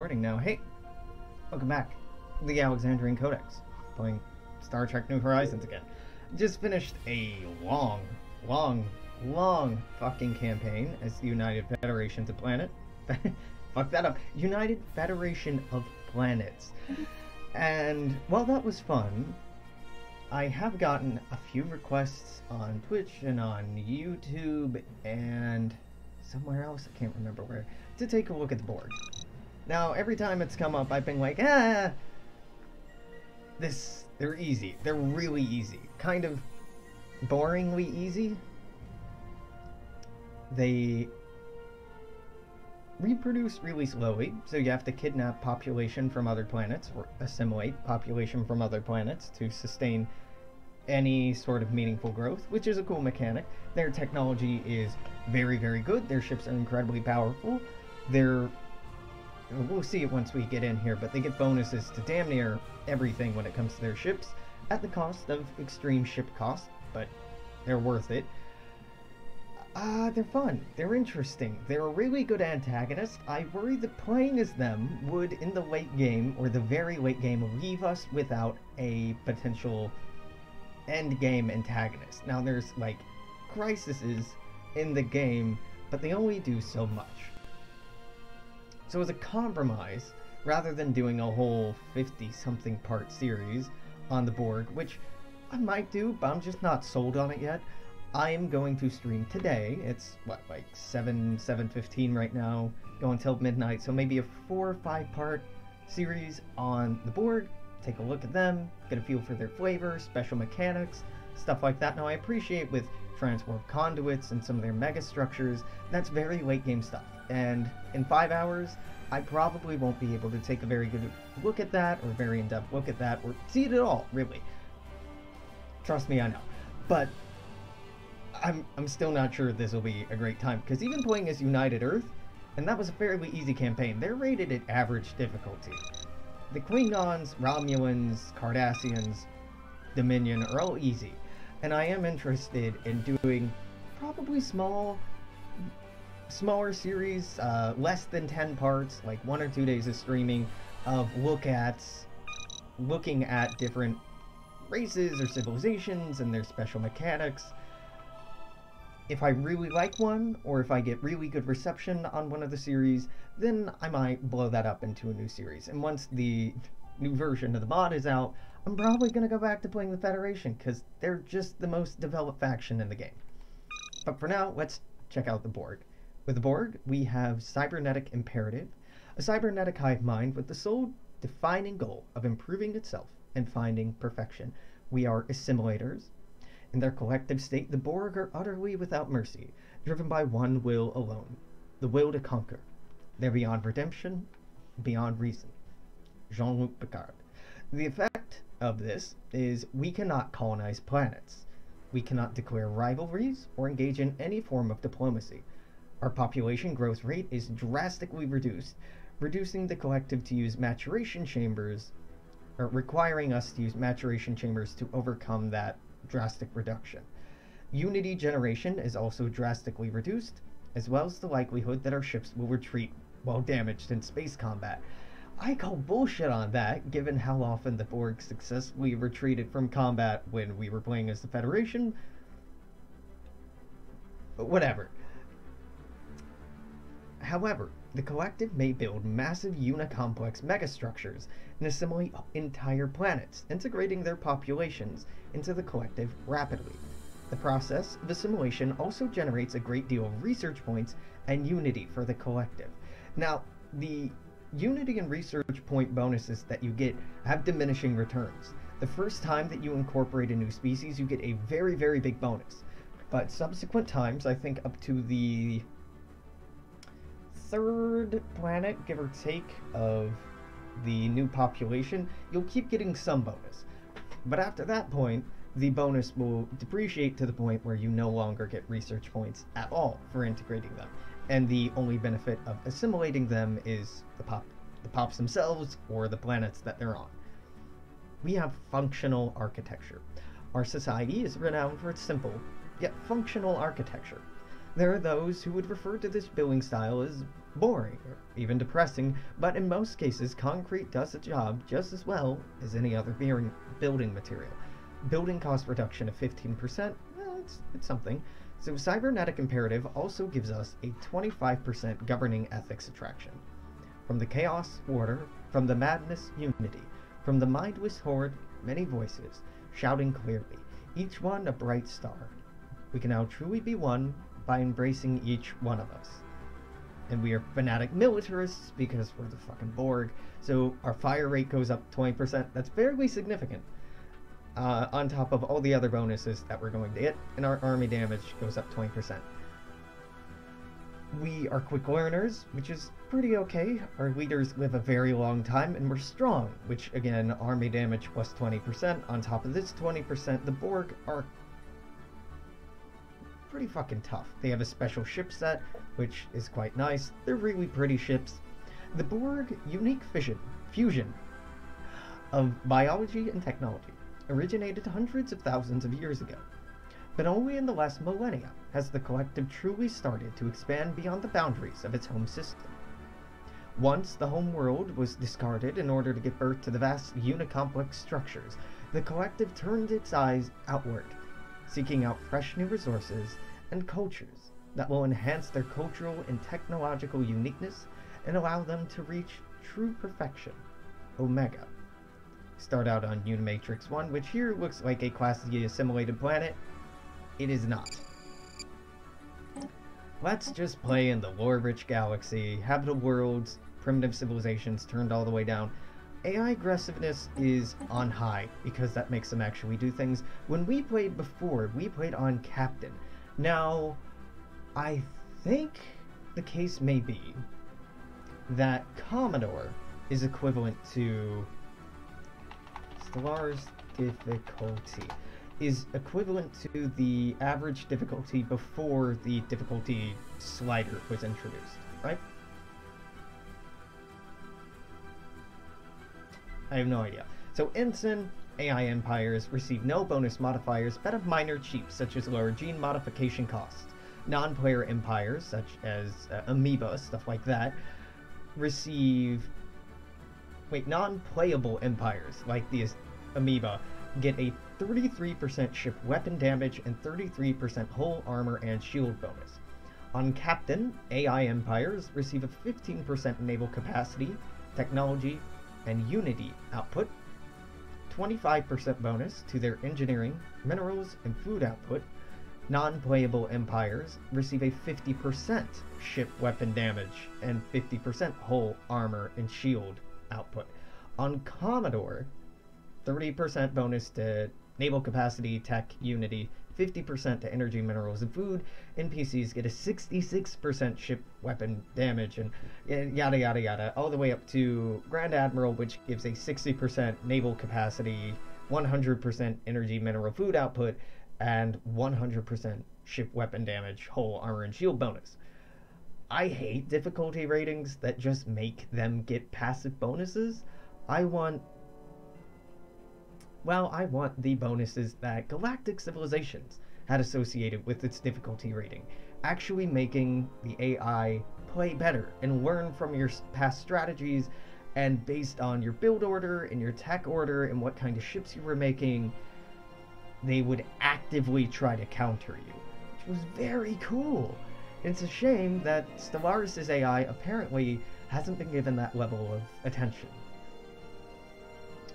Recording now. Hey, welcome back to the Alexandrian Codex, playing Star Trek New Horizons again. Just finished a long fucking campaign as the United Federation of Planet. Fuck that up. United Federation of Planets. And while that was fun, I have gotten a few requests on Twitch and on YouTube and somewhere else, I can't remember where, to take a look at the Borg. Now, every time it's come up, I've been like, they're easy. They're really easy. Kind of boringly easy. They reproduce really slowly, so you have to kidnap population from other planets, or assimilate population from other planets to sustain any sort of meaningful growth, which is a cool mechanic. Their technology is very, very good. Their ships are incredibly powerful. We'll see it once we get in here, but they get bonuses to damn near everything when it comes to their ships, at the cost of extreme ship cost, but they're worth it. They're fun. They're interesting. They're a really good antagonist. I worry that playing as them would, in the late game, or the very late game, leave us without a potential end game antagonist. Now, there's, like, crises in the game, but they only do so much. So as a compromise, rather than doing a whole 50-something part series on the Borg, which I might do, but I'm just not sold on it yet, I am going to stream today. It's, what, like 7:15 right now, going till midnight, so maybe a 4 or 5 part series on the Borg, take a look at them, get a feel for their flavor, special mechanics, stuff like that. Now, I appreciate with transwarp conduits and some of their mega structures, that's very late game stuff. And in 5 hours, I probably won't be able to take a very good look at that, or a very in-depth look at that, or see it at all, really. Trust me, I know. But I'm still not sure this will be a great time, because even playing as United Earth, and that was a fairly easy campaign, they're rated at average difficulty. The Klingons, Romulans, Cardassians, Dominion are all easy. And I am interested in doing probably smaller series, less than 10 parts, like 1 or 2 days of streaming, of looking at different races or civilizations and their special mechanics. If I really like one, or if I get really good reception on one of the series, then I might blow that up into a new series. And once the new version of the mod is out, I'm probably going to go back to playing the Federation, because they're just the most developed faction in the game. But for now, let's check out the Borg. With the Borg, we have Cybernetic Imperative, a cybernetic hive mind with the sole defining goal of improving itself and finding perfection. We are assimilators. In their collective state, the Borg are utterly without mercy, driven by one will alone, the will to conquer. They're beyond redemption, beyond reason. Jean-Luc Picard. The effect of this is we cannot colonize planets. We cannot declare rivalries or engage in any form of diplomacy. Our population growth rate is drastically reduced, reducing the collective to use maturation chambers, or requiring us to use maturation chambers to overcome that drastic reduction. Unity generation is also drastically reduced, as well as the likelihood that our ships will retreat while damaged in space combat. I call bullshit on that, given how often the Borg successfully retreated from combat when we were playing as the Federation. But whatever. However, the collective may build massive unicomplex megastructures and assimilate entire planets, integrating their populations into the collective rapidly. The process of assimilation also generates a great deal of research points and unity for the collective. Now, the unity and research point bonuses that you get have diminishing returns. The first time that you incorporate a new species, you get a very, very big bonus. But subsequent times, I think up to the 3rd planet, give or take, of the new population, you'll keep getting some bonus. But after that point, the bonus will depreciate to the point where you no longer get research points at all for integrating them. And the only benefit of assimilating them is the pops themselves or the planets that they're on. We have functional architecture. Our society is renowned for its simple, yet functional architecture. There are those who would refer to this building style as boring or even depressing, but in most cases, concrete does the job just as well as any other building material. Building cost reduction of 15%, well, it's something. So cybernetic imperative also gives us a 25% governing ethics attraction. From the chaos, order; from the madness, unity; from the mindless horde, many voices, shouting clearly, each one a bright star. We can now truly be one by embracing each one of us. And we are fanatic militarists because we're the fucking Borg, so our fire rate goes up 20%. That's fairly significant. On top of all the other bonuses that we're going to get, and our army damage goes up 20%. We are quick learners, which is pretty okay. Our leaders live a very long time, and we're strong, which again, army damage plus 20%. On top of this 20%, the Borg are pretty fucking tough. They have a special ship set, which is quite nice. They're really pretty ships. The Borg unique fusion of biology and technology originated hundreds of thousands of years ago. But only in the last millennia has the collective truly started to expand beyond the boundaries of its home system. Once the home world was discarded in order to give birth to the vast unicomplex structures, the collective turned its eyes outward, seeking out fresh new resources and cultures that will enhance their cultural and technological uniqueness and allow them to reach true perfection, Omega. Start out on Unimatrix 1, which here looks like a classically assimilated planet. It is not. Let's just play in the lore-rich galaxy, habitable worlds, primitive civilizations turned all the way down. AI aggressiveness is on high, because that makes them actually do things. When we played before, we played on Captain. Now, I think the case may be that Commodore is equivalent to Stellaris difficulty, is equivalent to the average difficulty before the difficulty slider was introduced, right? I have no idea. So Ensign AI empires receive no bonus modifiers, but have minor cheats such as lower gene modification costs. Non-player empires, such as Amoeba, stuff like that, receive... non-playable empires, like the Amoeba, get a 33% ship weapon damage and 33% hull armor and shield bonus. On Captain, AI empires receive a 15% naval capacity, technology, and unity output, 25% bonus to their engineering, minerals, and food output. Non-playable empires receive a 50% ship weapon damage and 50% hull armor and shield output. On Commodore, 30% bonus to naval capacity, tech, unity, 50% to energy, minerals, and food. NPCs get a 66% ship weapon damage, and yada yada yada, all the way up to Grand Admiral, which gives a 60% naval capacity, 100% energy, mineral, food output, and 100% ship weapon damage, hull, armor, and shield bonus. I hate difficulty ratings that just make them get passive bonuses. I want the bonuses that Galactic Civilizations had associated with its difficulty rating, actually making the AI play better and learn from your past strategies, and based on your build order and your tech order and what kind of ships you were making, they would actively try to counter you, which was very cool. It's a shame that Stellaris' AI apparently hasn't been given that level of attention.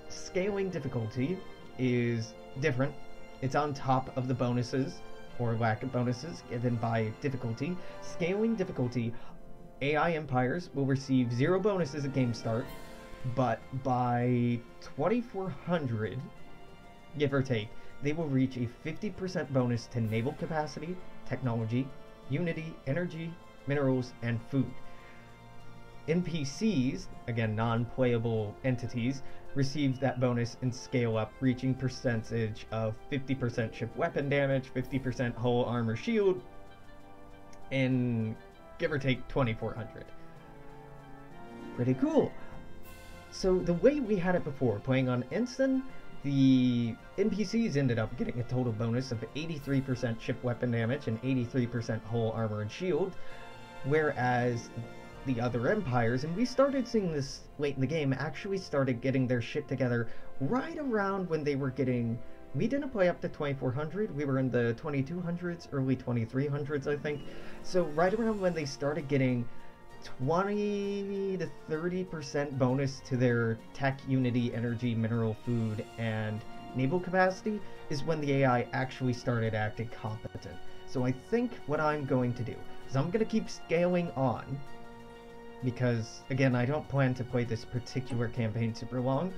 Scaling difficulty is different. It's on top of the bonuses, or lack of bonuses, given by difficulty. Scaling difficulty, AI empires will receive 0 bonuses at game start, but by 2400, give or take, they will reach a 50% bonus to naval capacity, technology, unity, energy, minerals, and food. NPCs, again non-playable entities, receive that bonus and scale up, reaching percentage of 50% ship weapon damage, 50% hull armor shield, and give or take 2400. Pretty cool. So the way we had it before, playing on Ensign, The NPCs ended up getting a total bonus of 83% ship weapon damage and 83% hull armor and shield, whereas the other empires, and we started seeing this late in the game, actually started getting their shit together right around when they were getting... We didn't play up to 2400, we were in the 2200s, early 2300s, I think. So right around when they started getting 20 to 30% bonus to their tech, unity, energy, mineral, food, and naval capacity is when the AI actually started acting competent. So I think what I'm going to do is I'm going to keep scaling on, because, again, I don't plan to play this particular campaign super long,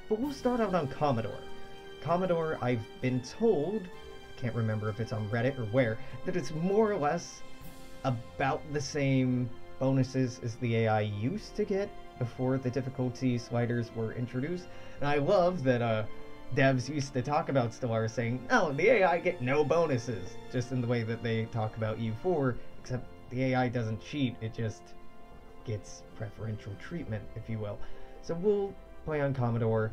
but we'll start out on Commodore. Commodore, I've been told, I can't remember if it's on Reddit or where, that it's more or less about the same bonuses as the AI used to get before the difficulty sliders were introduced. And I love that devs used to talk about Stellaris saying, no, the AI get no bonuses, just in the way that they talk about U4, except the AI doesn't cheat, it just gets preferential treatment, if you will. So we'll play on Commodore.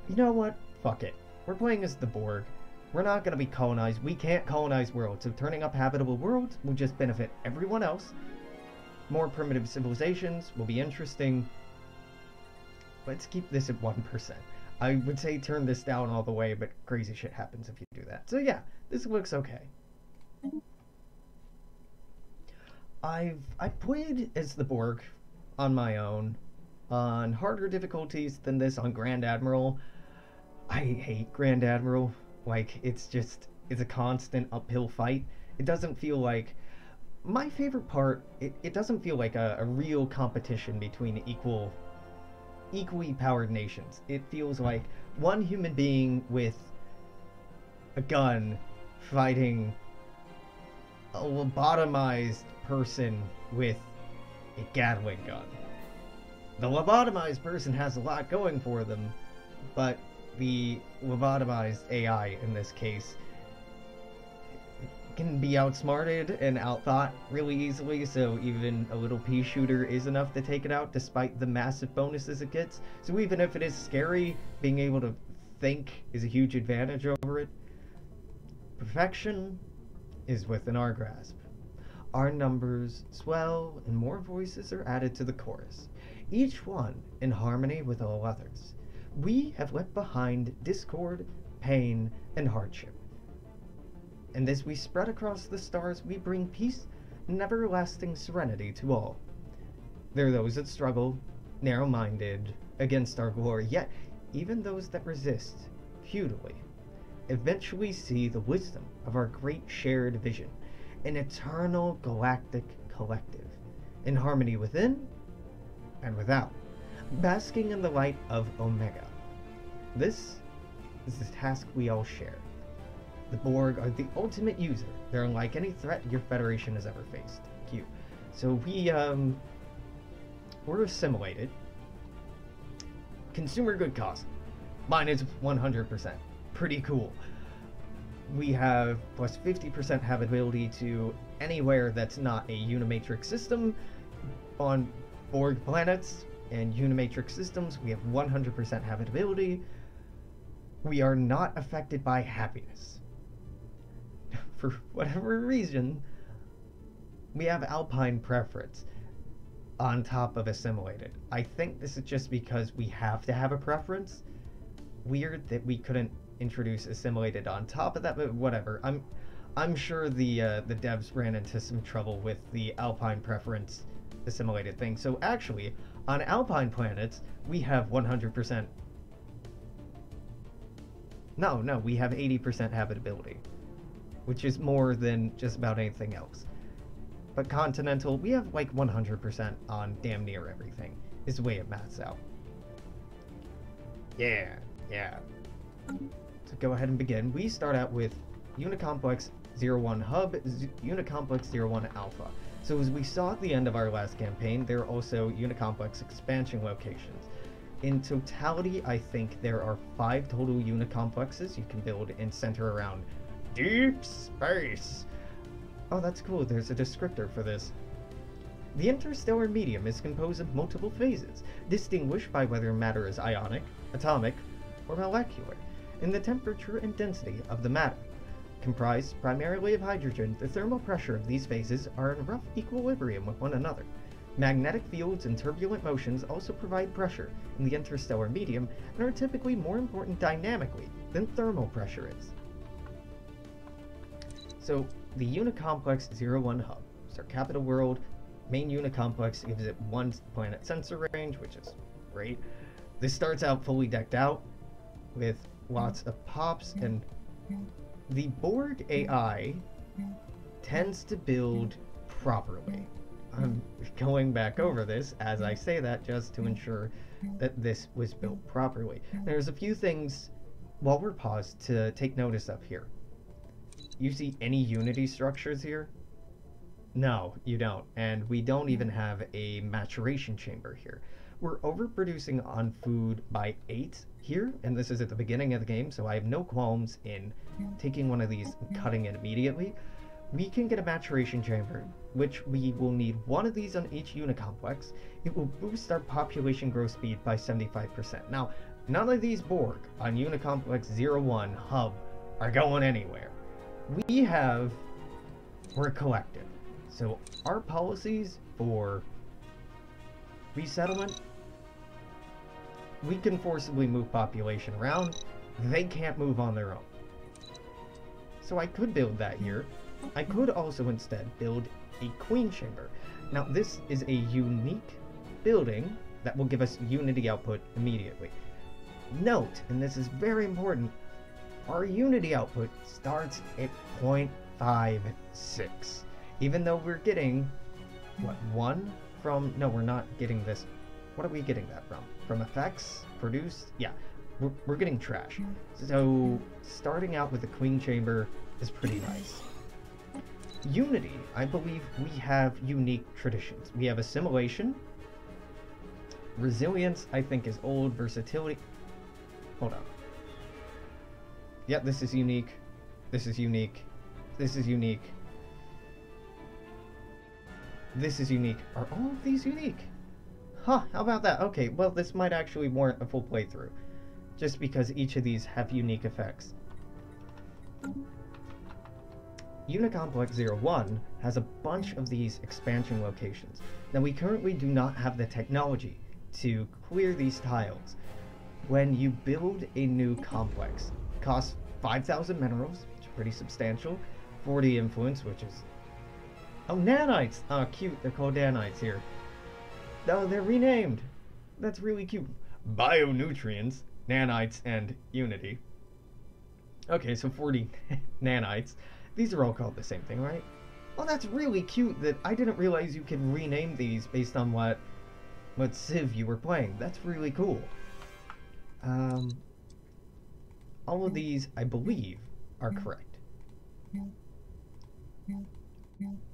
You know what? Fuck it. We're playing as the Borg. We're not going to be colonized. We can't colonize worlds, so turning up habitable worlds will just benefit everyone else. More primitive civilizations will be interesting. Let's keep this at 1%. I would say turn this down all the way, but crazy shit happens if you do that. So yeah, this looks okay. I played as the Borg on my own, on harder difficulties than this on Grand Admiral. I hate Grand Admiral. Like, it's a constant uphill fight. It doesn't feel like... My favorite part, it doesn't feel like a real competition between equally powered nations. It feels like one human being with a gun fighting a lobotomized person with a Gatling gun. The lobotomized person has a lot going for them, but the lobotomized AI in this case can be outsmarted and outthought really easily, so even a little pea shooter is enough to take it out despite the massive bonuses it gets. So even if it is scary, being able to think is a huge advantage over it. Perfection is within our grasp. Our numbers swell and more voices are added to the chorus, each one in harmony with all others. We have left behind discord, pain, and hardship. And as we spread across the stars, we bring peace and everlasting serenity to all. There are those that struggle, narrow-minded, against our glory, yet even those that resist, futilely, eventually see the wisdom of our great shared vision, an eternal galactic collective, in harmony within and without, basking in the light of Omega. This is the task we all share. The Borg are the ultimate user. They're unlike any threat your Federation has ever faced. Cute. So we're assimilated. Consumer good cost. Mine is 100%. Pretty cool. We have plus 50% habitability to anywhere that's not a Unimatrix system. On Borg planets and Unimatrix systems, we have 100% habitability. We are not affected by happiness. For whatever reason, we have Alpine preference on top of assimilated. I think this is just because we have to have a preference. Weird that we couldn't introduce assimilated on top of that, but whatever. I'm sure the devs ran into some trouble with the Alpine preference assimilated thing. So actually, on Alpine planets, we have 100%. No, we have 80% habitability, which is more than just about anything else. But continental, we have like 100% on damn near everything, is the way it maths out. Yeah. So go ahead and begin. We start out with Unicomplex 01 Hub, Unicomplex 01 Alpha. So as we saw at the end of our last campaign, there are also Unicomplex expansion locations. In totality, I think there are 5 total Unicomplexes you can build and center around deep space. Oh, that's cool. There's a descriptor for this. The interstellar medium is composed of multiple phases, distinguished by whether matter is ionic, atomic, or molecular. in the temperature and density of the matter. Comprised primarily of hydrogen, the thermal pressure of these phases are in rough equilibrium with one another. Magnetic fields and turbulent motions also provide pressure in the interstellar medium and are typically more important dynamically than thermal pressure is. So, the Unicomplex 01 hub is our capital world. Main Unicomplex gives it 1 planet sensor range, which is great. This starts out fully decked out with lots of pops, and the Borg AI tends to build properly. I'm going back over this as I say that just to ensure that this was built properly. There's a few things while we're paused to take notice of here. You see any Unity structures here? No, you don't. And we don't even have a maturation chamber here. We're overproducing on food by 8 here, and this is at the beginning of the game, so I have no qualms in taking one of these and cutting it immediately. We can get a maturation chamber, which we will need one of these on each Unicomplex. It will boost our population growth speed by 75%. Now, none of these Borg on Unicomplex 01 hub are going anywhere. We're a collective. So our policies for resettlement, we can forcibly move population around. They can't move on their own. So I could build that here. I could also instead build a queen chamber. Now this is a unique building that will give us Unity output immediately. Note, and this is very important, our Unity output starts at 0.56. Even though we're getting, what, 1 from, no, we're not getting this. What are we getting that from? From effects? Produced? Yeah, we're getting trash. So starting out with the queen chamber is pretty nice. Unity, I believe we have unique traditions. We have assimilation. Resilience, I think, is old. Versatility. Hold on. Yeah, this is unique. This is unique. This is unique. This is unique. Are all of these unique? Huh, how about that? Okay, well, this might actually warrant a full playthrough. Just because each of these have unique effects. Unicomplex 01 has a bunch of these expansion locations. Now, we currently do not have the technology to clear these tiles. When you build a new complex, it costs 5,000 minerals, which is pretty substantial, 40 influence, which is... Oh, nanites! Oh, cute, they're called nanites here. Oh, they're renamed! That's really cute. Bionutrients, nanites, and Unity. Okay, so 40 nanites. These are all called the same thing, right? Oh, that's really cute that I didn't realize you could rename these based on what Civ you were playing. That's really cool. All of these, I believe, are correct.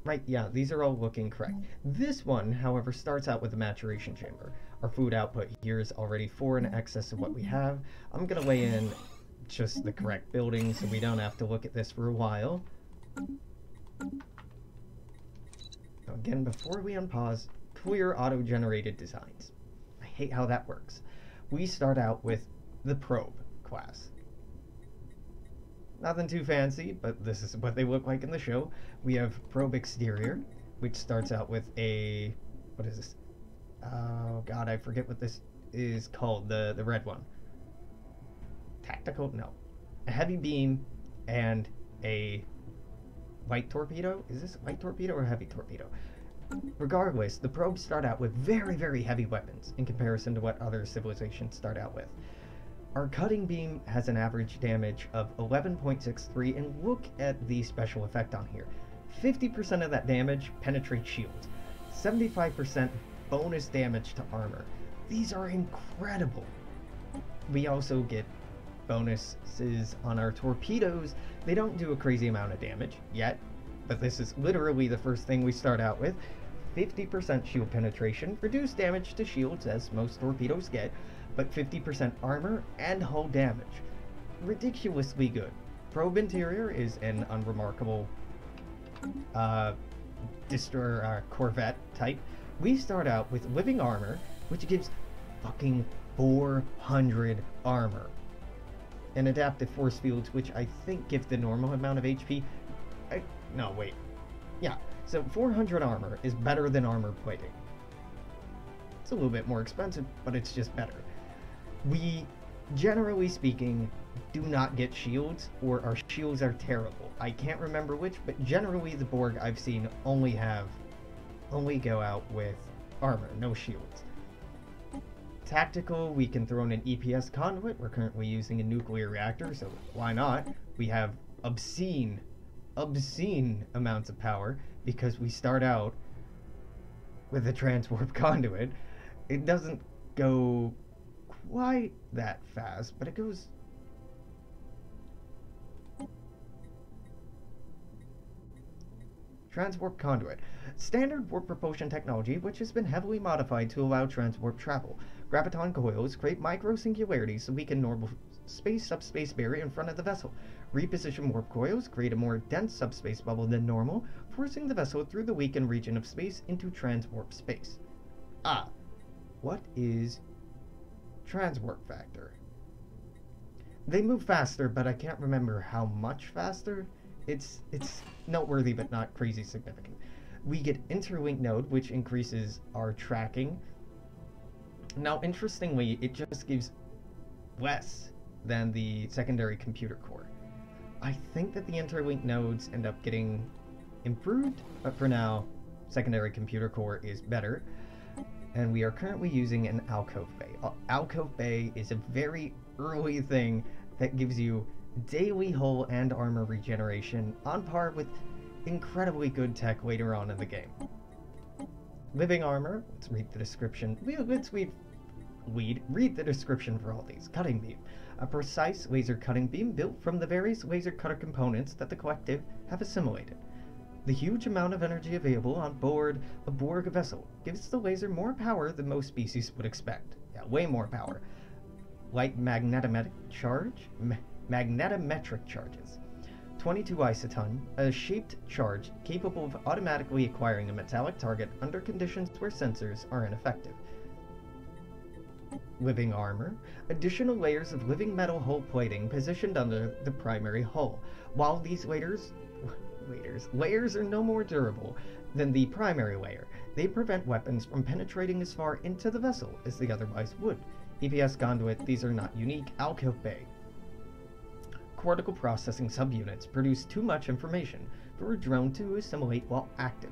Right, yeah, these are all looking correct. This one, however, starts out with a maturation chamber. Our food output here is already 4 in excess of what we have. I'm going to lay in just the correct building so we don't have to look at this for a while. Now again, before we unpause, clear auto-generated designs. I hate how that works. We start out with the probe class. Nothing too fancy, but this is what they look like in the show. We have probe exterior, which starts out with a... what is this? Oh god, I forget what this is called, the red one. Tactical? No. A heavy beam and a light torpedo? Is this a light torpedo or a heavy torpedo? Regardless, the probes start out with very, very heavy weapons in comparison to what other civilizations start out with. Our cutting beam has an average damage of 11.63, and look at the special effect on here. 50% of that damage penetrates shields. 75% bonus damage to armor. These are incredible. We also get bonuses on our torpedoes. They don't do a crazy amount of damage yet, but this is literally the first thing we start out with. 50% shield penetration, reduced damage to shields as most torpedoes get, but 50% armor and hull damage. Ridiculously good. Probe interior is an unremarkable destroyer corvette type. We start out with living armor, which gives fucking 400 armor. and adaptive force fields, which I think give the normal amount of HP. No, wait. Yeah, so 400 armor is better than armor plating. It's a little bit more expensive, but it's just better. We, generally speaking, do not get shields, or our shields are terrible. I can't remember which, but generally the Borg I've seen only go out with armor, no shields. Tactical, we can throw in an EPS conduit. We're currently using a nuclear reactor, so why not? We have obscene amounts of power because we start out with a transwarp conduit. It doesn't go quite that fast, but it goes... Transwarp conduit. Standard warp propulsion technology, which has been heavily modified to allow transwarp travel. Graviton coils create micro-singularities so we can normal space-subspace barrier in front of the vessel. Reposition warp coils create a more dense subspace bubble than normal, forcing the vessel through the weakened region of space into transwarp space. Ah, what is transwarp factor? They move faster, but I can't remember how much faster. It's noteworthy, but not crazy significant. We get interlink node, which increases our tracking. Now, interestingly, it just gives less than the secondary computer core. I think that the interlink nodes end up getting improved, but for now, secondary computer core is better. And we are currently using an alcove bay. Alcove bay is a very early thing that gives you daily hull and armor regeneration on par with incredibly good tech later on in the game. Living armor, let's read the description. Read the description for all these. Cutting beam. A precise laser cutting beam built from the various laser cutter components that the collective have assimilated. The huge amount of energy available on board a Borg vessel gives the laser more power than most species would expect. Yeah, way more power. Like magnetometric charges. 22 isoton, a shaped charge capable of automatically acquiring a metallic target under conditions where sensors are ineffective. Living armor, additional layers of living metal hull plating positioned under the primary hull. While these layers are no more durable than the primary layer, they prevent weapons from penetrating as far into the vessel as they otherwise would. EPS conduit, these are not unique. Alcove bay. Cortical processing subunits produce too much information for a drone to assimilate while active,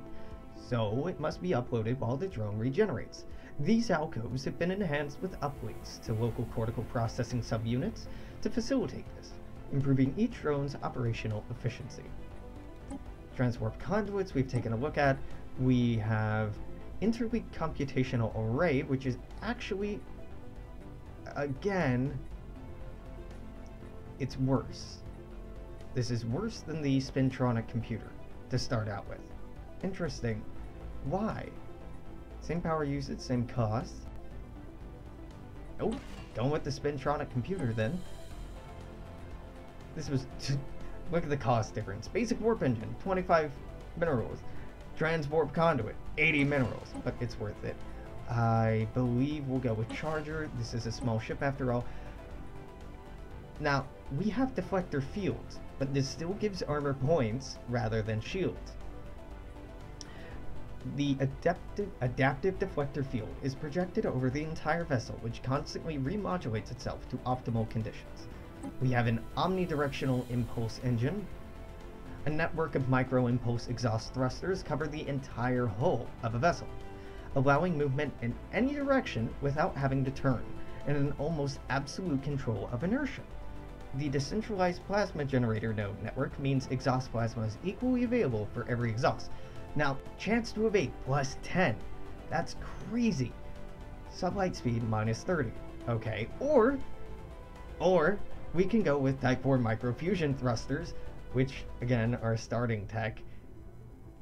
so it must be uploaded while the drone regenerates. These alcoves have been enhanced with uplinks to local cortical processing subunits to facilitate this, improving each drone's operational efficiency. Transwarp conduits we've taken a look at. We have interleaved computational array, which is actually, again, it's worse. This is worse than the spintronic computer to start out with. Interesting. Why? Same power usage, same cost. Nope, going with the spintronic computer then. This was... Look at the cost difference. Basic warp engine, 25 minerals. Transwarp conduit, 80 minerals. But it's worth it. I believe we'll go with charger. This is a small ship after all. Now, we have deflector fields, but this still gives armor points rather than shields. The adaptive deflector field is projected over the entire vessel, which constantly remodulates itself to optimal conditions. We have an omnidirectional impulse engine. A network of micro-impulse exhaust thrusters cover the entire hull of a vessel, allowing movement in any direction without having to turn, and an almost absolute control of inertia. The decentralized plasma generator node network means exhaust plasma is equally available for every exhaust. Now, chance to evade plus 10. That's crazy. Sublight speed minus 30. Okay, or we can go with Type 4 microfusion thrusters, which again are starting tech,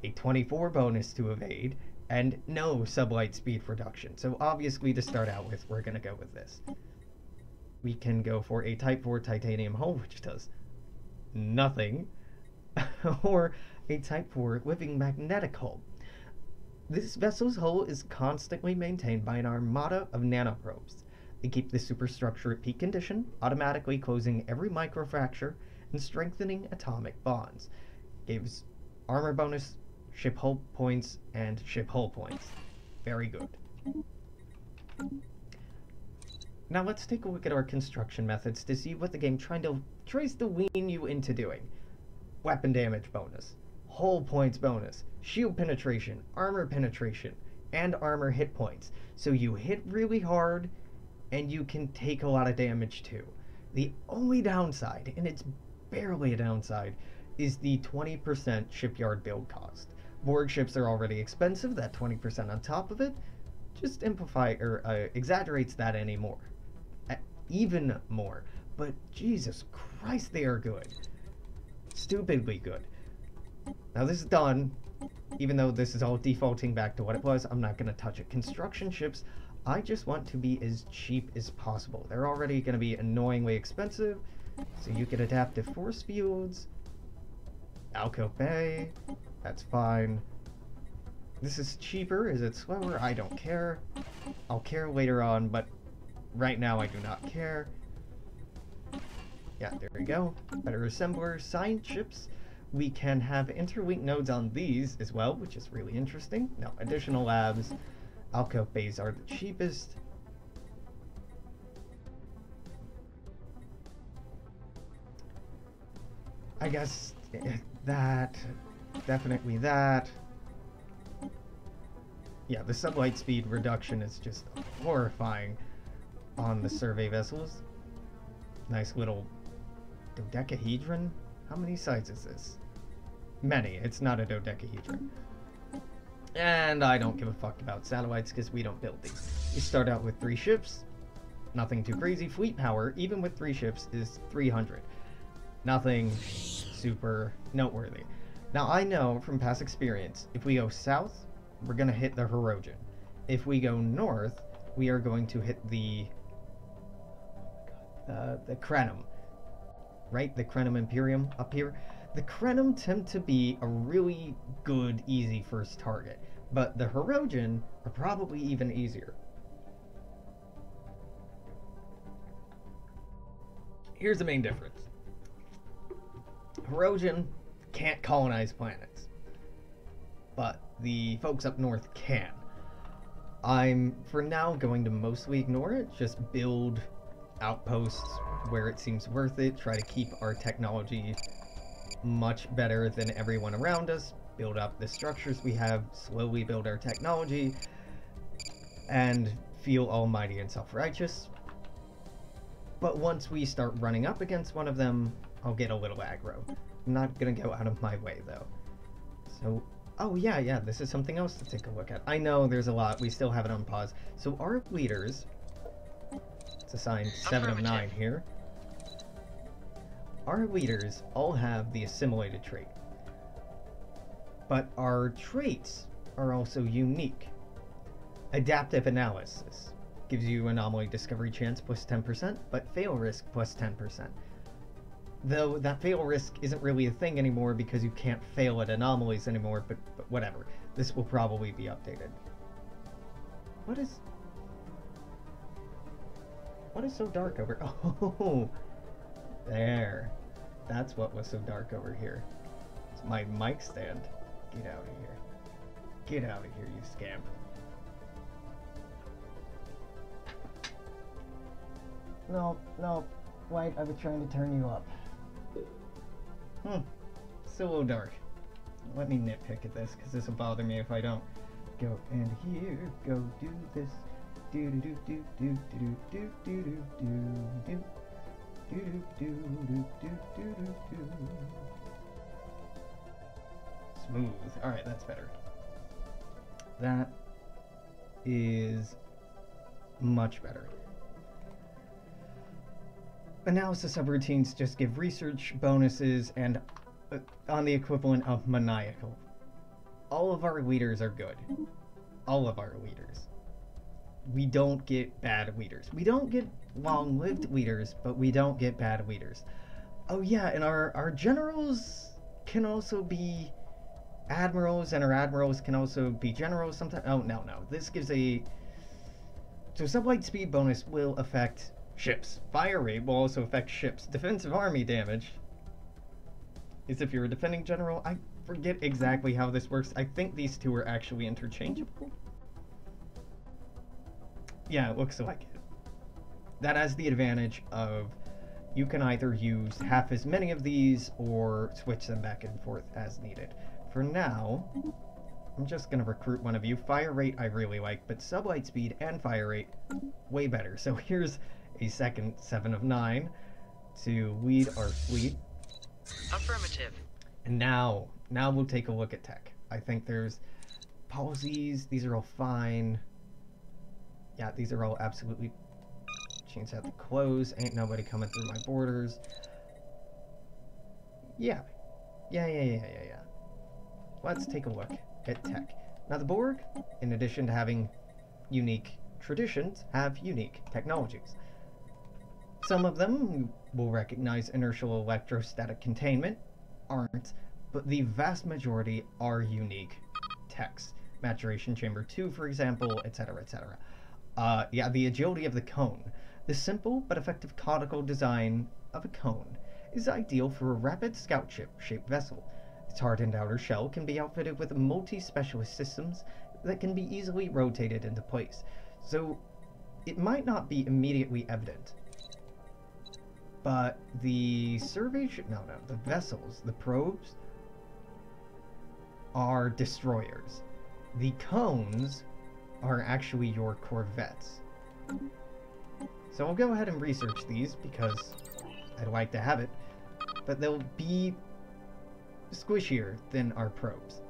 a 24 bonus to evade, and no sublight speed reduction. So obviously to start out with, we're gonna go with this. We can go for a Type 4 titanium hull, which does nothing, or a Type 4 living magnetic hull. This vessel's hull is constantly maintained by an armada of nanoprobes. They keep the superstructure at peak condition, automatically closing every microfracture and strengthening atomic bonds. Gives armor bonus, ship hull points, and ship hull points. Very good. Now let's take a look at our construction methods to see what the game tries to wean you into doing. Weapon damage bonus, hull points bonus, shield penetration, armor penetration, and armor hit points. So you hit really hard, and you can take a lot of damage too. The only downside, and it's barely a downside, is the 20% shipyard build cost. Borg ships are already expensive, that 20% on top of it just exaggerates that anymore. Even more. But Jesus Christ, they are good. Stupidly good. Now this is done. Even though this is all defaulting back to what it was, I'm not going to touch it. Construction ships, I just want to be as cheap as possible. They're already going to be annoyingly expensive. So you get adaptive force fields. Alcove Bay. That's fine. This is cheaper. Is it slower? I don't care. I'll care later on, but right now I do not care. Yeah, there we go. Better assembler. Science ships. We can have interlinked nodes on these as well, which is really interesting. No, additional labs. Alcove bays are the cheapest. I guess that. Definitely that. Yeah, the sublight speed reduction is just horrifying on the survey vessels. Nice little dodecahedron. How many sides is this? Many. It's not a dodecahedron. And I don't give a fuck about satellites because we don't build these. You start out with 3 ships. Nothing too crazy. Fleet power, even with 3 ships, is 300. Nothing super noteworthy. Now I know from past experience, if we go south, we're going to hit the Hirogen. If we go north, we are going to hit the Krenum. Right? The Krenum Imperium up here. The Krenum tend to be a really good, easy first target, but the Hirogen are probably even easier. Here's the main difference. Hirogen can't colonize planets, but the folks up north can. I'm, for now, going to mostly ignore it, just build outposts where it seems worth it, try to keep our technology much better than everyone around us, build up the structures we have, slowly build our technology, and feel almighty and self-righteous. But once we start running up against one of them, I'll get a little aggro. I'm not gonna go out of my way, though. So, oh yeah, this is something else to take a look at. I know there's a lot, we still have it on pause. So our leaders, it's assigned 7 of 9 here. Our leaders all have the assimilated trait. But our traits are also unique. Adaptive analysis gives you anomaly discovery chance plus 10%, but fail risk plus 10%. Though that fail risk isn't really a thing anymore because you can't fail at anomalies anymore, but whatever. This will probably be updated. What is so dark over? Oh, there. That's what was so dark over here. It's my mic stand. Get out of here. Get out of here, you scamp. No. Wait, I was trying to turn you up. Still a little dark. Let me nitpick at this, because this will bother me if I don't. Go and here, go do this. Do do do do do do do do do do do do do do do do. Smooth. Alright, that's better. That is much better. Analysis of routines just give research bonuses and on the equivalent of maniacal. All of our leaders are good. All of our leaders. We don't get bad leaders. We don't get long-lived leaders, but we don't get bad leaders. Oh yeah, and our generals can also be admirals, and our admirals can also be generals sometimes. Oh, no. This gives a So sublight speed bonus will affect ships. Fire rate will also affect ships. Defensive army damage is if you're a defending general. I forget exactly how this works. I think these two are actually interchangeable. Yeah, it looks like it. That has the advantage of you can either use half as many of these or switch them back and forth as needed. For now, I'm just going to recruit one of you. Fire rate I really like, but sublight speed and fire rate, way better. So here's a second 7 of 9 to lead our fleet. Affirmative. And now we'll take a look at tech. I think there's policies. These are all fine. Yeah, these are all absolutely... Change that to close. Ain't nobody coming through my borders. Yeah. Let's take a look at tech. Now the Borg, in addition to having unique traditions, have unique technologies. Some of them will recognize inertial electrostatic containment, aren't, but the vast majority are unique techs. Maturation Chamber 2, for example, etc., etc. Yeah, the agility of the cone. The simple but effective conical design of a cone is ideal for a rapid scout ship-shaped vessel. Its hardened outer shell can be outfitted with multi-specialist systems that can be easily rotated into place, so it might not be immediately evident. But the the vessels, the probes, are destroyers. The cones are actually your corvettes. So I'll go ahead and research these because I'd like to have it, but they'll be squishier than our probes.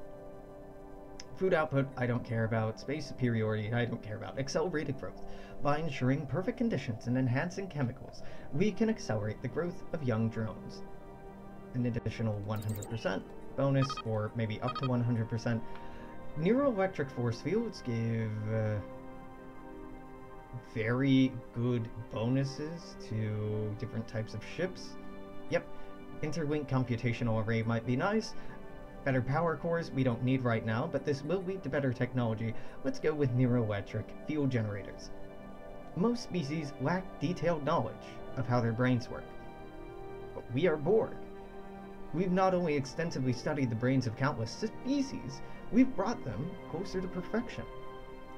Food output, I don't care about. Space superiority, I don't care about. Accelerated growth. By ensuring perfect conditions and enhancing chemicals, we can accelerate the growth of young drones. An additional 100% bonus, or maybe up to 100%. Neuroelectric force fields give very good bonuses to different types of ships. Yep, interlinked computational array might be nice. Better power cores we don't need right now, but this will lead to better technology. Let's go with neuroelectric field generators. Most species lack detailed knowledge of how their brains work. But we are Borg. We've not only extensively studied the brains of countless species, we've brought them closer to perfection.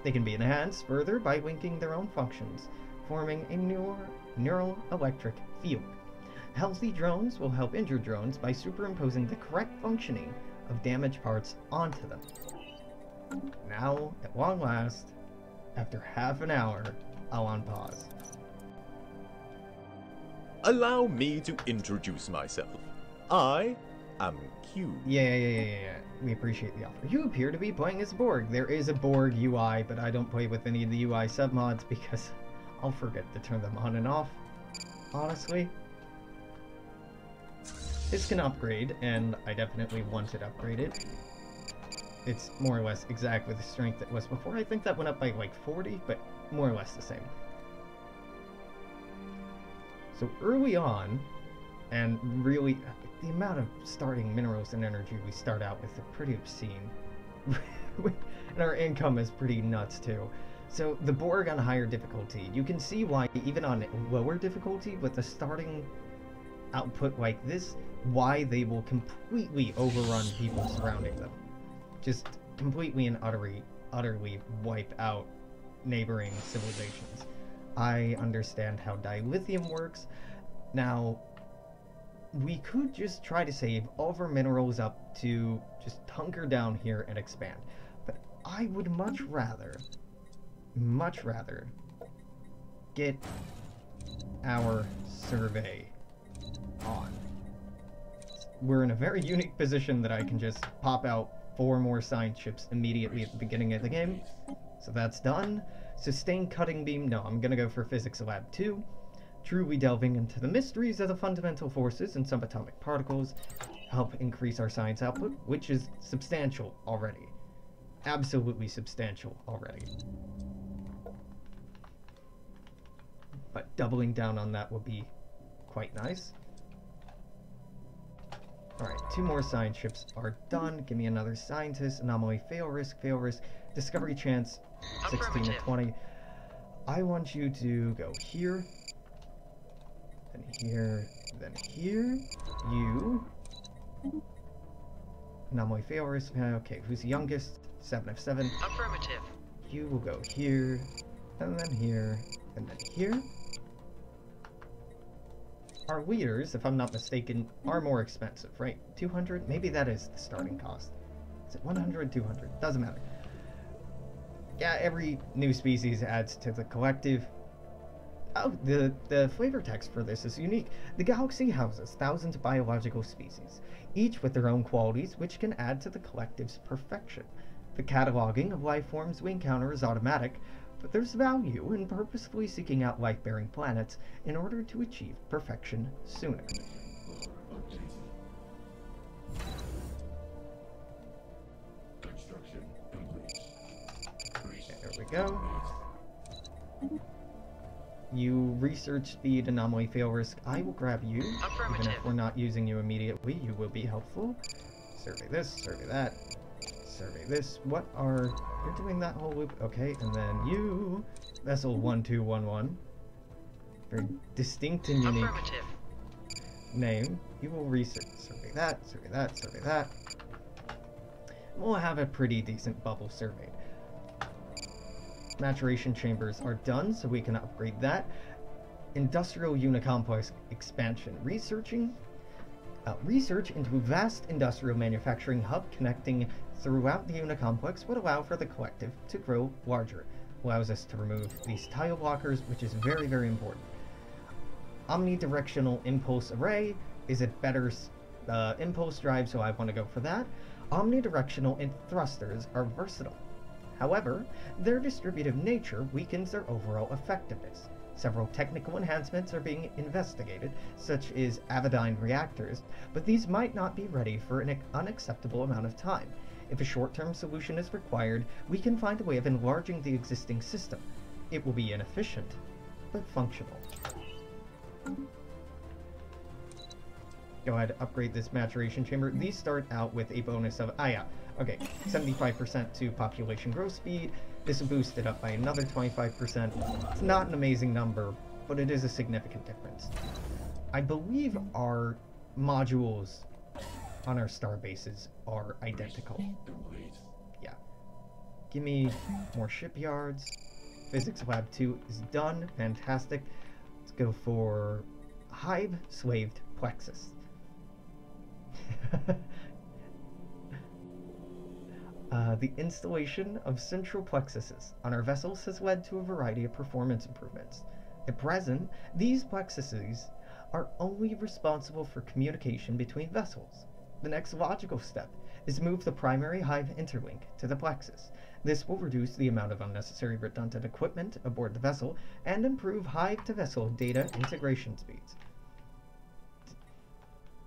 They can be enhanced further by linking their own functions, forming a neural electric field. Healthy drones will help injured drones by superimposing the correct functioning of damaged parts onto them. Now, at long last, after half an hour, I'll unpause. Allow me to introduce myself. I am Q. Yeah. We appreciate the offer. You appear to be playing as Borg. There is a Borg UI, but I don't play with any of the UI submods because I'll forget to turn them on and off, honestly. This can upgrade, and I definitely want it upgraded. It's more or less exactly the strength it was before. I think that went up by like 40, but more or less the same. So early on, and really, the amount of starting minerals and energy we start out with are pretty obscene. And our income is pretty nuts too. So the Borg on higher difficulty, you can see why even on lower difficulty with the starting output like this, why they will completely overrun people surrounding them. Just completely and utterly wipe out neighboring civilizations. I understand how dilithium works. Now, we could just try to save all of our minerals up to just hunker down here and expand. But I would much rather get our survey on. We're in a very unique position that I can just pop out 4 more science ships immediately at the beginning of the game. So that's done. Sustained cutting beam, no, I'm gonna go for physics lab 2. Truly delving into the mysteries of the fundamental forces and subatomic particles help increase our science output, which is substantial already. Absolutely substantial already. But doubling down on that would be quite nice. Alright, 2 more science ships are done. Give me another scientist. Anomaly, fail risk. Discovery chance, 16 to 20. I want you to go here, then here, then here. You. Anomaly failures. Okay, who's the youngest? 7 of 7. Affirmative. You will go here, and then here, and then here. Our leaders, if I'm not mistaken, are more expensive, right? 200? Maybe that is the starting cost. Is it 100, 200? Doesn't matter. Yeah, every new species adds to the collective. Oh, the flavor text for this is unique. The galaxy houses thousands of biological species, each with their own qualities which can add to the collective's perfection. The cataloging of life forms we encounter is automatic, but there's value in purposefully seeking out life-bearing planets in order to achieve perfection sooner. There we go. You research speed, anomaly, fail risk. I will grab you. Even if we're not using you immediately, you will be helpful. Survey this, survey that, survey this. What are... You're doing that whole loop. Okay, and then you... Vessel 1211. Very distinct and unique name. You will research. Survey that, survey that, survey that. We'll have a pretty decent bubble surveyed. Maturation chambers are done, so we can upgrade that. Industrial Unicomplex expansion. Research into a vast industrial manufacturing hub connecting throughout the Unicomplex would allow for the collective to grow larger. Allows us to remove these tile blockers, which is very, very important. Omnidirectional impulse array is a better impulse drive, so I want to go for that. Omnidirectional thrusters are versatile. However, their distributive nature weakens their overall effectiveness. Several technical enhancements are being investigated, such as Avidyne reactors, but these might not be ready for an unacceptable amount of time. If a short-term solution is required, we can find a way of enlarging the existing system. It will be inefficient, but functional. Go ahead, upgrade this maturation chamber. These start out with a bonus of, okay, 75% to population growth speed. This will boost it up by another 25%. It's not an amazing number, but it is a significant difference. I believe our modules on our star bases are identical. Yeah. Give me more shipyards. Physics Lab 2 is done. Fantastic. Let's go for Hive Slaved Plexus. The installation of central plexuses on our vessels has led to a variety of performance improvements. At present, these plexuses are only responsible for communication between vessels. The next logical step is to move the primary Hive interlink to the plexus. This will reduce the amount of unnecessary redundant equipment aboard the vessel and improve Hive-to-vessel data integration speeds.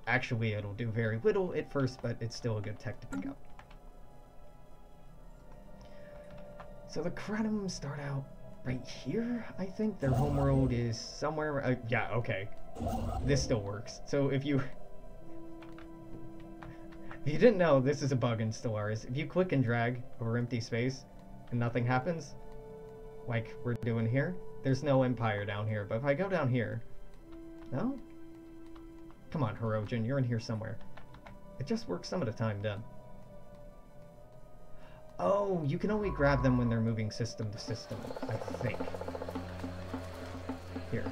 Actually, it'll do very little at first, but it's still a good tech to pick up. So the Krenim start out right here, I think. Their homeworld is somewhere... yeah, okay. This still works. So if you didn't know, this is a bug in Stellaris. If you click and drag over empty space and nothing happens, like we're doing here, there's no Empire down here. But if I go down here... No? Come on, Hirogen, you're in here somewhere. It just works some of the time, done. Oh, you can only grab them when they're moving system to system, I think. Here.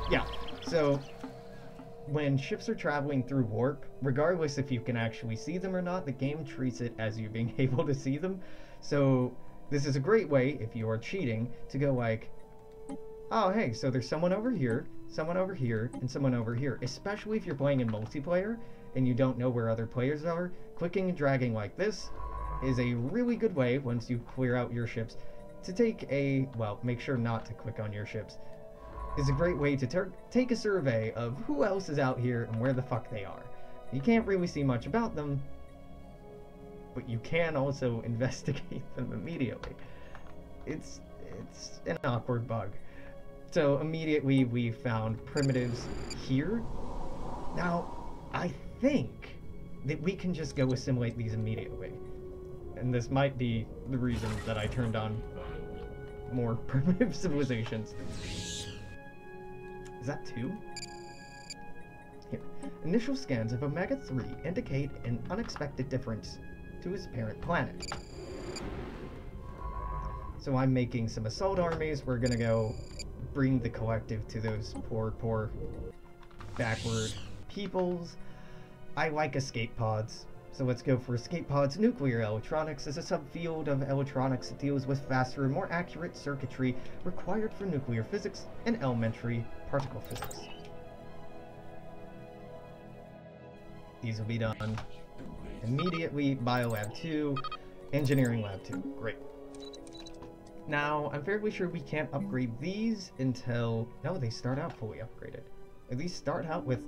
Yeah, so when ships are traveling through warp, regardless if you can actually see them or not, the game treats it as you being able to see them. So this is a great way, if you are cheating, to go like, oh hey, so there's someone over here, and someone over here. Especially if you're playing in multiplayer and you don't know where other players are, clicking and dragging like this is a really good way, once you clear out your ships, to take a, well, make sure not to click on your ships, is a great way to take a survey of who else is out here and where the fuck they are. You can't really see much about them, but you can also investigate them immediately. It's an awkward bug. So immediately we found primitives here. Now, I think that we can just go assimilate these immediately. And this might be the reason that I turned on more primitive civilizations. Is that 2? Here. Initial scans of Omega-3 indicate an unexpected difference to its parent planet. So I'm making some assault armies. We're gonna go bring the collective to those poor, backward peoples. I like escape pods. So let's go for escape pods. Nuclear electronics is a subfield of electronics that deals with faster and more accurate circuitry required for nuclear physics and elementary particle physics. These will be done immediately. Biolab 2, Engineering Lab 2. Great. Now, I'm fairly sure we can't upgrade these until... No, they start out fully upgraded. These start out with...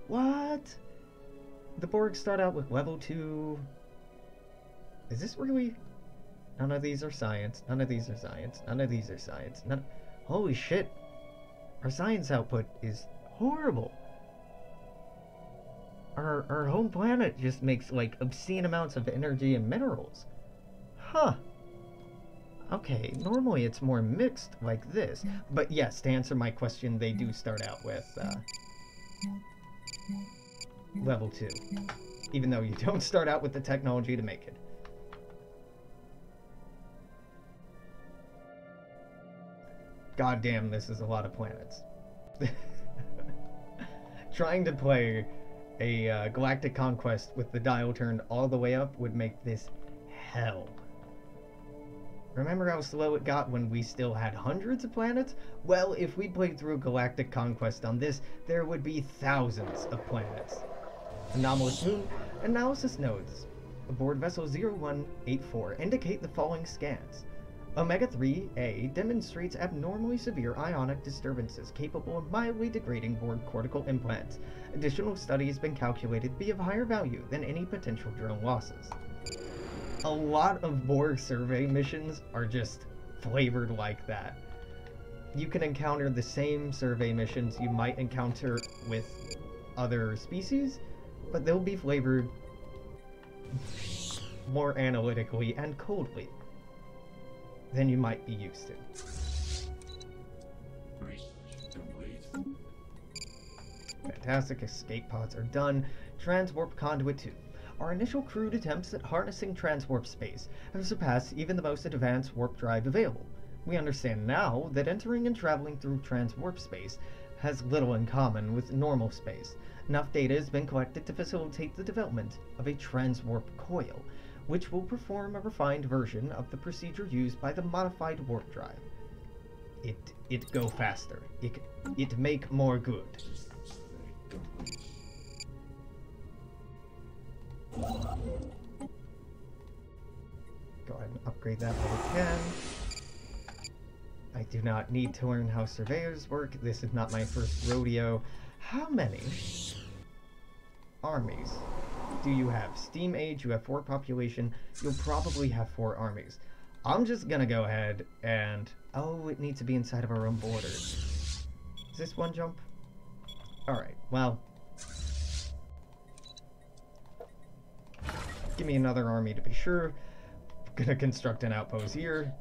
What? The Borg start out with level 2. Is this really... None of these are science. None of these are science. None of these are science. None... Holy shit. Our science output is horrible. Our home planet just makes, like, obscene amounts of energy and minerals. Huh. Okay, normally it's more mixed like this. But yes, to answer my question, they do start out with, level 2. Even though you don't start out with the technology to make it. God damn, this is a lot of planets. Trying to play a galactic conquest with the dial turned all the way up would make this hell. Remember how slow it got when we still had hundreds of planets? Well, if we played through galactic conquest on this, there would be thousands of planets. Anomalous moon analysis nodes aboard vessel 0184 indicate the following scans. Omega-3A demonstrates abnormally severe ionic disturbances capable of mildly degrading Borg cortical implants. Additional studies have been calculated to be of higher value than any potential drone losses. A lot of Borg survey missions are just flavored like that. You can encounter the same survey missions you might encounter with other species, but they'll be flavored more analytically and coldly than you might be used to. Fantastic, escape pods are done. Transwarp Conduit 2. Our initial crude attempts at harnessing transwarp space have surpassed even the most advanced warp drive available. We understand now that entering and traveling through transwarp space has little in common with normal space. Enough data has been collected to facilitate the development of a transwarp coil, which will perform a refined version of the procedure used by the modified warp drive. It go faster. It make more good. Go ahead and upgrade that while we can. I do not need to learn how surveyors work. This is not my first rodeo. How many armies do you have? Steam age, you have 4 population. You'll probably have 4 armies. I'm just gonna go ahead and... Oh, it needs to be inside of our own borders. Is this one jump? Alright, well... Give me another army to be sure. Gonna construct an outpost here.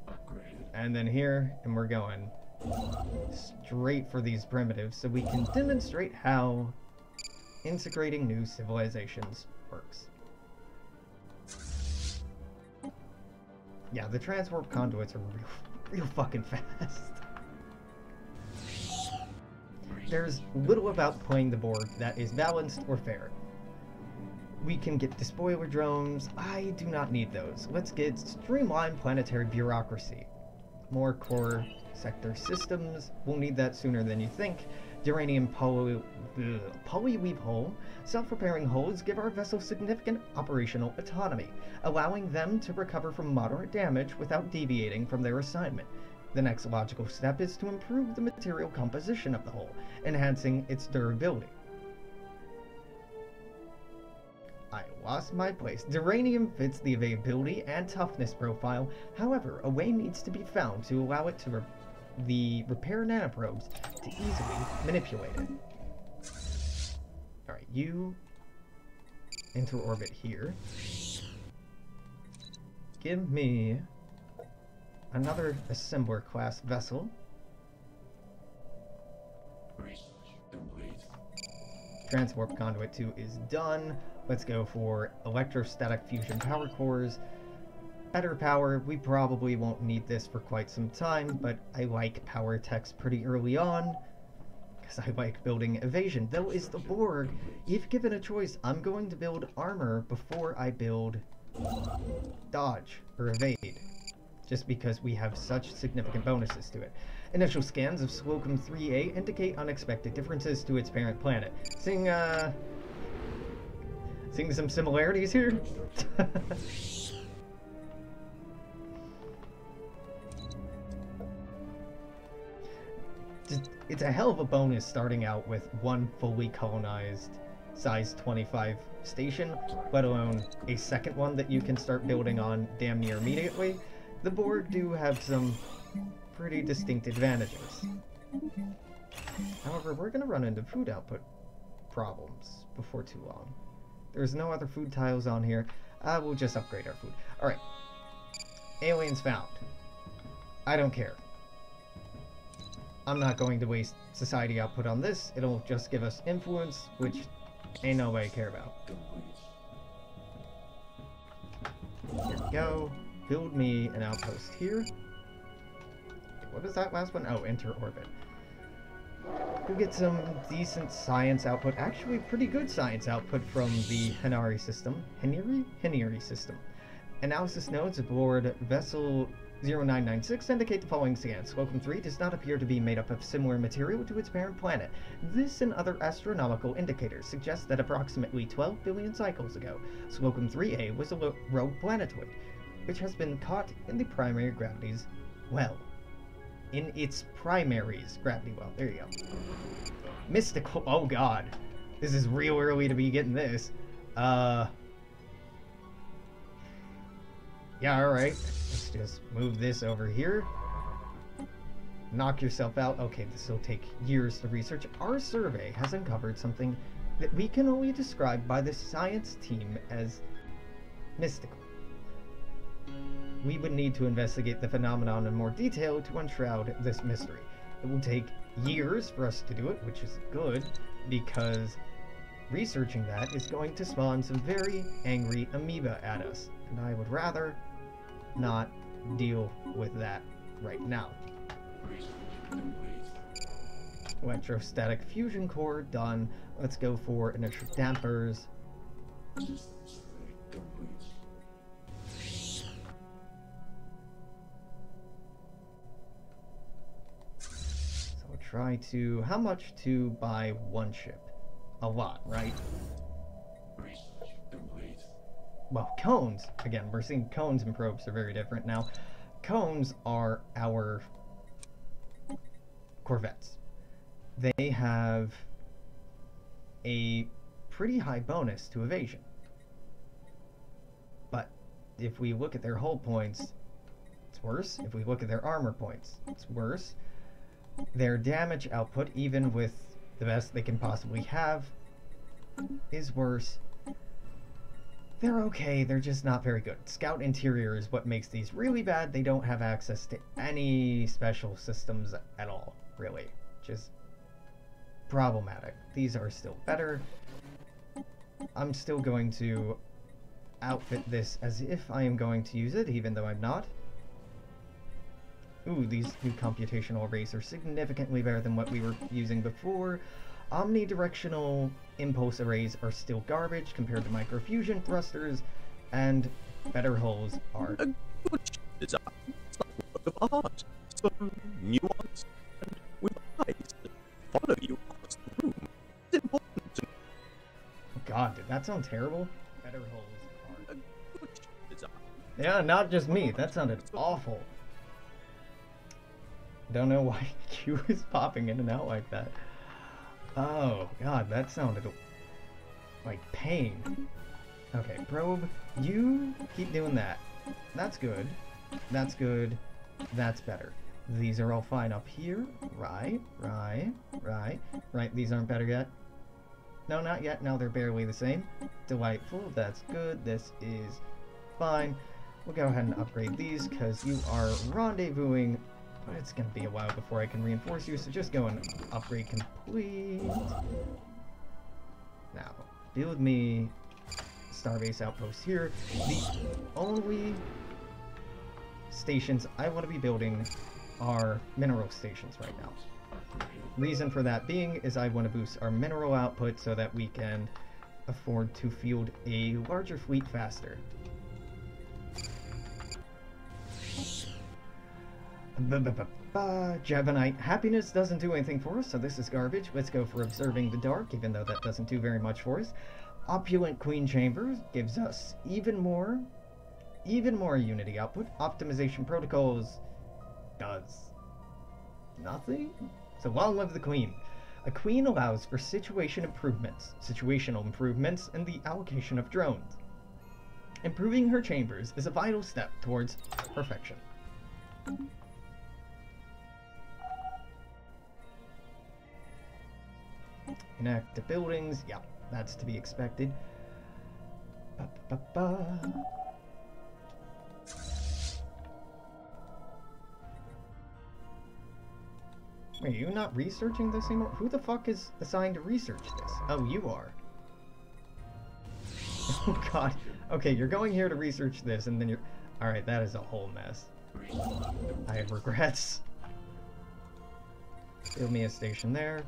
And then here, and we're going straight for these primitives so we can demonstrate how integrating new civilizations works. Yeah, the transwarp conduits are real fucking fast. There's little about playing the Borg that is balanced or fair. We can get despoiler drones. I do not need those. Let's get streamlined planetary bureaucracy. More core sector systems. We'll need that sooner than you think. Uranium polyweave hull. Self-repairing hulls give our vessels significant operational autonomy, allowing them to recover from moderate damage without deviating from their assignment. The next logical step is to improve the material composition of the hull, enhancing its durability. I lost my place. Duranium fits the availability and toughness profile. However, a way needs to be found to allow it to repair nanoprobes to easily manipulate it. Alright, you enter orbit here. Give me another assembler class vessel. Transwarp Conduit 2 is done. Let's go for electrostatic fusion power cores. Better power, we probably won't need this for quite some time, but I like power techs pretty early on, because I like building evasion. Though is the Borg, if given a choice, I'm going to build armor before I build dodge or evade, just because we have such significant bonuses to it. Initial scans of Slocum 3A indicate unexpected differences to its parent planet. Seeing some similarities here? It's a hell of a bonus starting out with one fully colonized size 25 station, let alone a second one that you can start building on damn near immediately. The Borg do have some pretty distinct advantages. However, we're going to run into food output problems before too long. There's no other food tiles on here. We'll just upgrade our food. Alright. Aliens found. I don't care. I'm not going to waste society output on this. It'll just give us influence, which ain't nobody care about. Here we go. Build me an outpost here. What was that last one? Oh, enter orbit. We'll get some decent science output. Actually, pretty good science output from the Hinari system. Hinari system. Analysis nodes aboard vessel 0996 indicate the following scans. Slocum 3 does not appear to be made up of similar material to its parent planet. This and other astronomical indicators suggest that approximately 12 billion cycles ago, Slocum 3A was a rogue planetoid, which has been caught in the primary gravity's well. In its primaries gravity well. There you go. Mystical. Oh god. This is real early to be getting this. Yeah, alright. Let's just move this over here. Knock yourself out. Okay, this will take years to research. Our survey has uncovered something that we can only describe by the science team as mystical. We would need to investigate the phenomenon in more detail to unshroud this mystery. It will take years for us to do it, which is good, because researching that is going to spawn some very angry amoeba at us, and I would rather not deal with that right now. Electrostatic fusion core done. Let's go for initial dampers. So we'll try to... How much to buy one ship? A lot, right? Well, cones, again, we're seeing cones and probes are very different now. Cones are our corvettes. They have a pretty high bonus to evasion. But if we look at their hull points, it's worse. If we look at their armor points, it's worse. Their damage output, even with the best they can possibly have, is worse. They're okay, they're just not very good. Scout interior is what makes these really bad. They don't have access to any special systems at all, really. Just problematic. These are still better. I'm still going to outfit this as if I am going to use it, even though I'm not. Ooh, these new computational arrays are significantly better than what we were using before. Omnidirectional impulse arrays are still garbage compared to microfusion thrusters, and better hulls are... A good design. It's like a work of art. So nuanced and with eyes that follow you across the room. It's important to... Oh god, did that sound terrible? Better hulls are... A good design. Yeah, not just me. That sounded awful. Don't know why Q is popping in and out like that. Oh, God, that sounded like pain. Okay, probe, you keep doing that. That's good. That's good. That's better. These are all fine up here. Right. These aren't better yet. No, not yet. No, they're barely the same. Delightful. That's good. This is fine. We'll go ahead and upgrade these because you are rendezvousing, but it's going to be a while before I can reinforce you, so just go and upgrade complete. Now, build me Starbase outpost here. The only stations I want to be building are mineral stations right now. Reason for that being is I want to boost our mineral output so that we can afford to field a larger fleet faster. Javanite. Happiness doesn't do anything for us, so this is garbage. Let's go for Observing the Dark, even though that doesn't do very much for us. Opulent Queen Chambers gives us even more Unity output. Optimization Protocols does nothing. So long live the Queen. A Queen allows for situational improvements, and the allocation of drones. Improving her chambers is a vital step towards perfection. Inactive buildings, yeah, that's to be expected. Wait, are you not researching this anymore? Who the fuck is assigned to research this? Oh, you are. Oh god. Okay, you're going here to research this, and then you're... Alright, that is a whole mess. I have regrets. Build me a station there.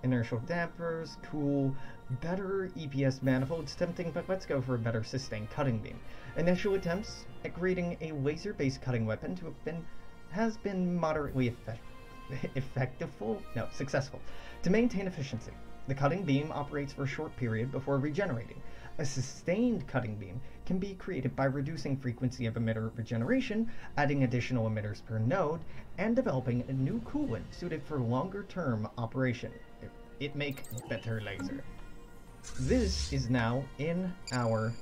Inertial dampers, cool. Better EPS manifolds, tempting, but let's go for a better sustained cutting beam. Initial attempts at creating a laser-based cutting weapon has been moderately successful. To maintain efficiency, the cutting beam operates for a short period before regenerating. A sustained cutting beam can be created by reducing frequency of emitter regeneration, adding additional emitters per node, and developing a new coolant suited for longer-term operation. It make better laser. This is now in our...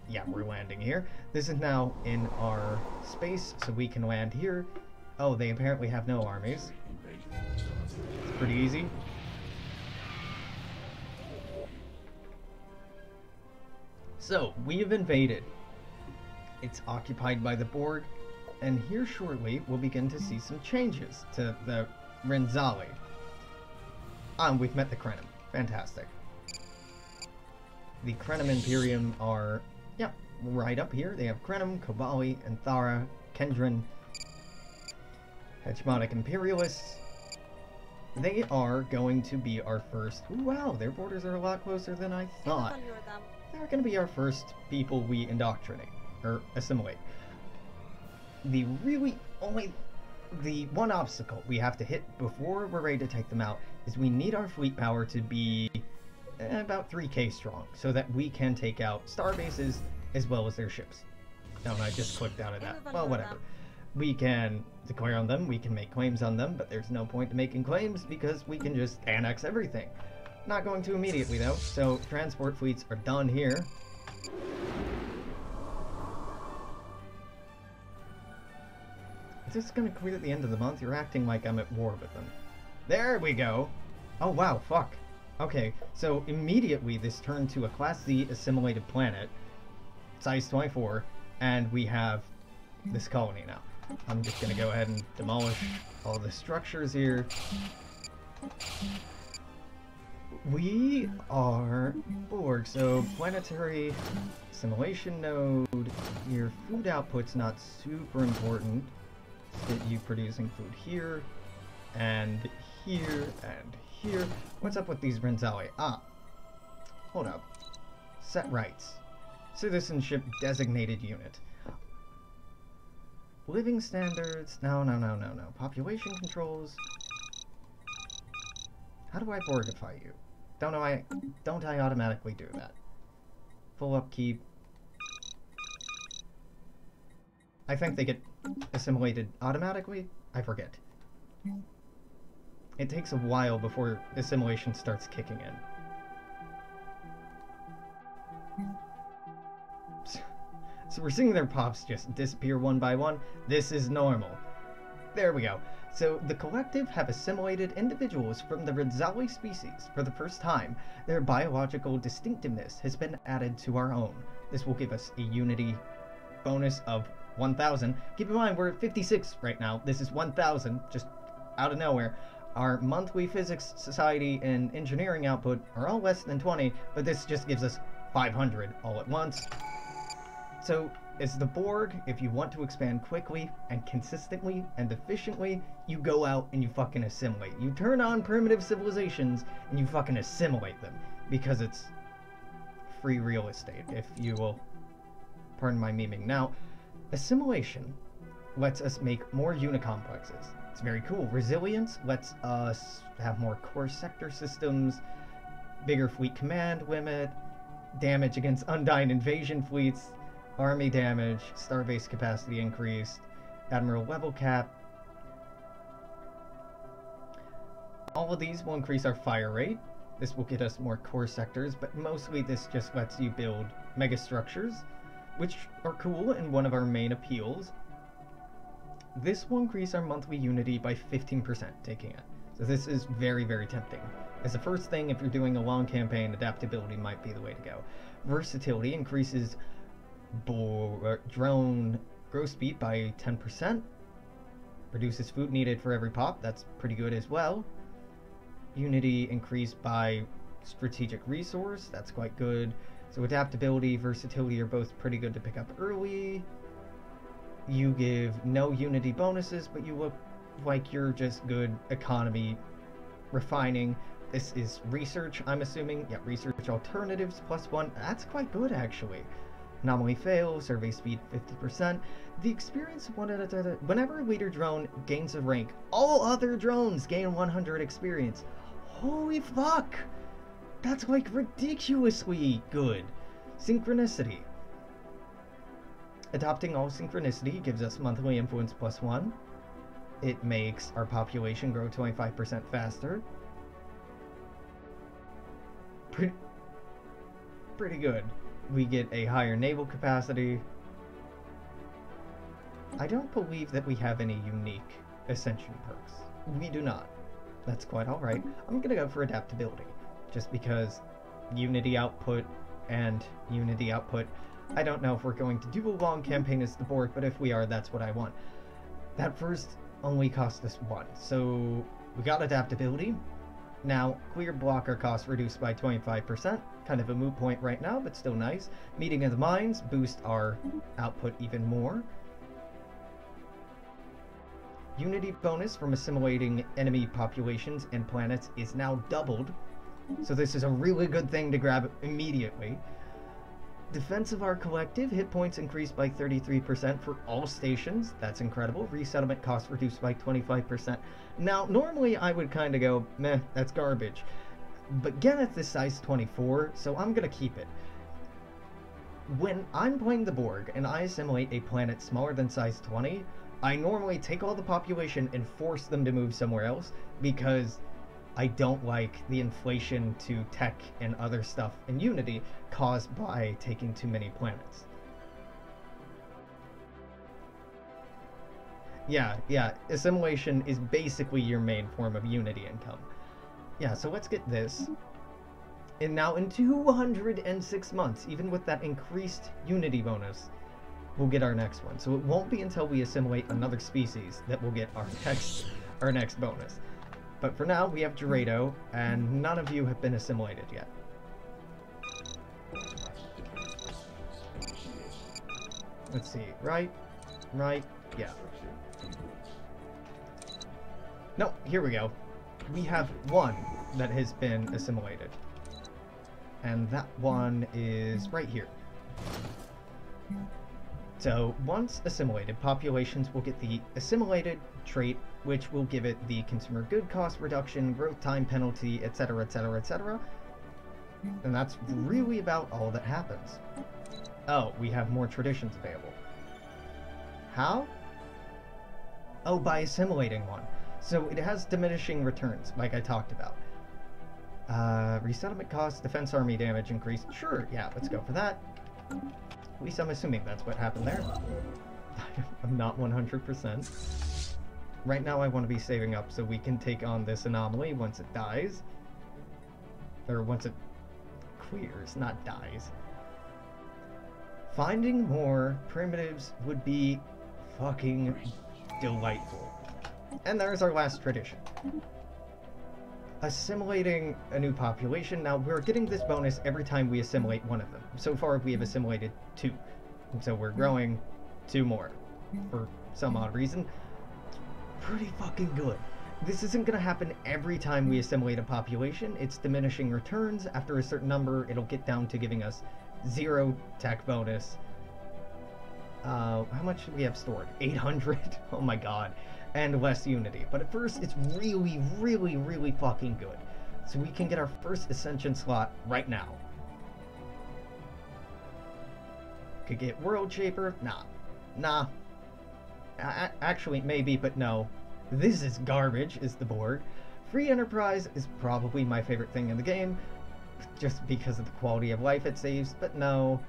Yeah, we're landing here. This is now in our space, so we can land here. Oh, they apparently have no armies. It's pretty easy. So, we have invaded. It's occupied by the Borg, and here shortly we'll begin to see some changes to the Renzali. We've met the Krenim. Fantastic. The Krenim Imperium are, yeah, right up here. They have Krenim, Kobali, Anthara, Kendrin, Hegemonic Imperialists. They are going to be our first... Ooh, wow, their borders are a lot closer than I thought. They're going to be our first people we indoctrinate, or assimilate. The one obstacle we have to hit before we're ready to take them out is we need our fleet power to be about 3k strong, so that we can take out star bases as well as their ships. No, I just clicked out of that. Well, whatever. We can declare on them, we can make claims on them, but there's no point to making claims because we can just annex everything. Not going to immediately though, so transport fleets are done here. Is this gonna quit at the end of the month? You're acting like I'm at war with them. There we go! Oh wow, fuck. Okay, so immediately this turned to a Class Z assimilated planet, size 24, and we have this colony now. I'm just gonna go ahead and demolish all the structures here. We are Borg, so planetary assimilation node. Your food output's not super important. Let's get you producing food here, and here, and here. What's up with these Renzali? Hold up. Set rights. Citizenship designated unit. Living standards. No. Population controls. How do I Borgify you? Don't I automatically do that? Full upkeep. I think they get assimilated automatically? I forget. It takes a while before assimilation starts kicking in. So we're seeing their pops just disappear one by one. This is normal. There we go. So the collective have assimilated individuals from the Renzali species for the first time. Their biological distinctiveness has been added to our own. This will give us a unity bonus of 1,000. Keep in mind, we're at 56 right now. This is 1,000, just out of nowhere. Our monthly physics, society, and engineering output are all less than 20, but this just gives us 500 all at once. So, as the Borg, if you want to expand quickly and consistently and efficiently, you go out and you fucking assimilate. You turn on primitive civilizations and you fucking assimilate them, because it's free real estate, if you will pardon my memeing. Now, assimilation lets us make more unicomplexes. It's very cool. Resilience lets us have more core sector systems, bigger fleet command limit, damage against undying invasion fleets, army damage, starbase capacity increased, admiral level cap. All of these will increase our fire rate. This will get us more core sectors, but mostly this just lets you build megastructures, which are cool and one of our main appeals. This will increase our monthly unity by 15%, taking it. So this is very, very tempting. As the first thing, if you're doing a long campaign, adaptability might be the way to go. Versatility increases drone growth speed by 10%. Reduces food needed for every pop, that's pretty good as well. Unity increased by strategic resource, that's quite good. So adaptability, versatility are both pretty good to pick up early. You give no unity bonuses, but you look like you're just good economy refining. This is research, I'm assuming. Yeah, research alternatives +1. That's quite good, actually. Anomaly fail, survey speed 50%. The experience of whenever a leader drone gains a rank, all other drones gain 100 experience. Holy fuck! That's like ridiculously good. Synchronicity. Adopting all synchronicity gives us monthly influence +1. It makes our population grow 25% faster. Pretty good. We get a higher naval capacity. I don't believe that we have any unique ascension perks. We do not. That's quite alright. I'm gonna go for adaptability, just because unity output and unity output. I don't know if we're going to do a long campaign as the Borg, but if we are, that's what I want. That first only cost us 1, so we got adaptability. Now, clear blocker cost reduced by 25%, kind of a moot point right now, but still nice. Meeting of the Minds boost our output even more. Unity bonus from assimilating enemy populations and planets is now doubled, so this is a really good thing to grab immediately. Defense of our collective, hit points increased by 33% for all stations. That's incredible. Resettlement cost reduced by 25%. Now, normally I would kind of go, meh, that's garbage. But Genneth is size 24, so I'm going to keep it. When I'm playing the Borg and I assimilate a planet smaller than size 20, I normally take all the population and force them to move somewhere else, because I don't like the inflation to tech and other stuff in Unity caused by taking too many planets. Yeah, assimilation is basically your main form of Unity income. Yeah, so let's get this. And now in 206 months, even with that increased Unity bonus, we'll get our next one. So it won't be until we assimilate another species that we'll get our next bonus. But for now, we have Dorado, and none of you have been assimilated yet. Let's see, right, yeah. No, here we go. We have one that has been assimilated. And that one is right here. So, once assimilated, populations will get the assimilated trait, which will give it the consumer good cost reduction, growth time penalty, etc., etc., etc. And that's really about all that happens. Oh, we have more traditions available. How? Oh, by assimilating one. So it has diminishing returns, like I talked about. Resettlement cost, defense army damage increase. Sure, yeah, let's go for that. At least I'm assuming that's what happened there. I'm not 100%. Right now I want to be saving up so we can take on this anomaly once it dies. Or once it clears, not dies. Finding more primitives would be fucking delightful. And there's our last tradition. Assimilating a new population. Now, we're getting this bonus every time we assimilate one of them. So far, we have assimilated 2. And so we're growing 2 more. For some odd reason. Pretty fucking good. This isn't going to happen every time we assimilate a population. It's diminishing returns. After a certain number, it'll get down to giving us 0 tech bonus. How much do we have stored? 800? Oh my god. And less unity. But at first, it's really, really, really fucking good. So we can get our first ascension slot right now. Could get World Shaper? Nah. Actually, maybe, but no. This is garbage, is the Borg. Free Enterprise is probably my favorite thing in the game, just because of the quality of life it saves, but no.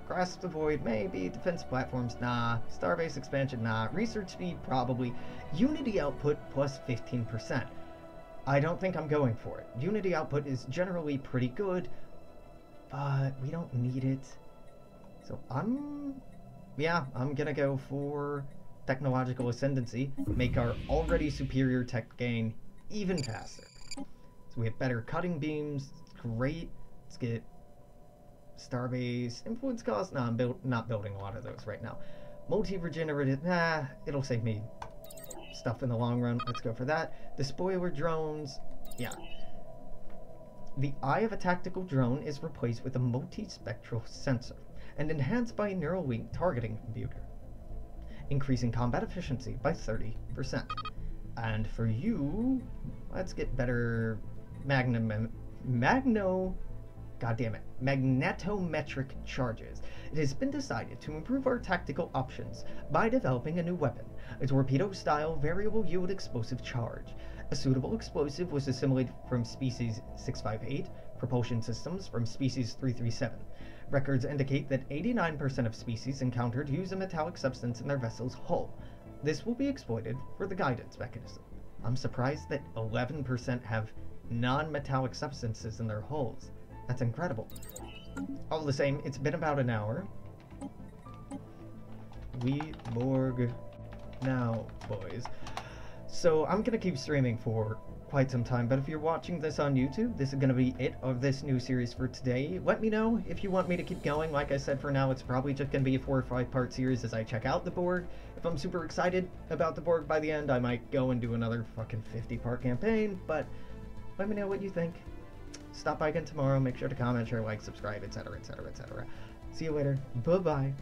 Grasp the Void, maybe. Defense platforms, nah. Starbase expansion, nah. Research speed, probably. Unity output plus 15%. I don't think I'm going for it. Unity output is generally pretty good, but we don't need it. So I'm gonna go for technological ascendancy, make our already superior tech gain even faster. So we have better cutting beams, great. Let's get Starbase influence cost. No, I'm not building a lot of those right now. Multi-regenerative, it'll save me stuff in the long run. Let's go for that. The spoiler drones, yeah. The eye of a tactical drone is replaced with a multi-spectral sensor and enhanced by a neural link targeting computer, increasing combat efficiency by 30%. And for you, let's get better magnetometric charges. It has been decided to improve our tactical options by developing a new weapon, a torpedo-style variable yield explosive charge. A suitable explosive was assimilated from species 658, propulsion systems from species 337. Records indicate that 89% of species encountered use a metallic substance in their vessel's hull. This will be exploited for the guidance mechanism. I'm surprised that 11% have non-metallic substances in their hulls. That's incredible. All the same, it's been about an hour. We Borg now, boys. So I'm gonna keep streaming for quite some time, but if you're watching this on YouTube, this is going to be it of this new series for today. Let me know if you want me to keep going. Like I said, for now it's probably just going to be a 4 or 5 part series as I check out the Borg. If I'm super excited about the Borg by the end, I might go and do another fucking 50-part campaign, but let me know what you think. Stop by again tomorrow, make sure to comment, share, like, subscribe, etc, etc, etc. See you later. Bye-bye.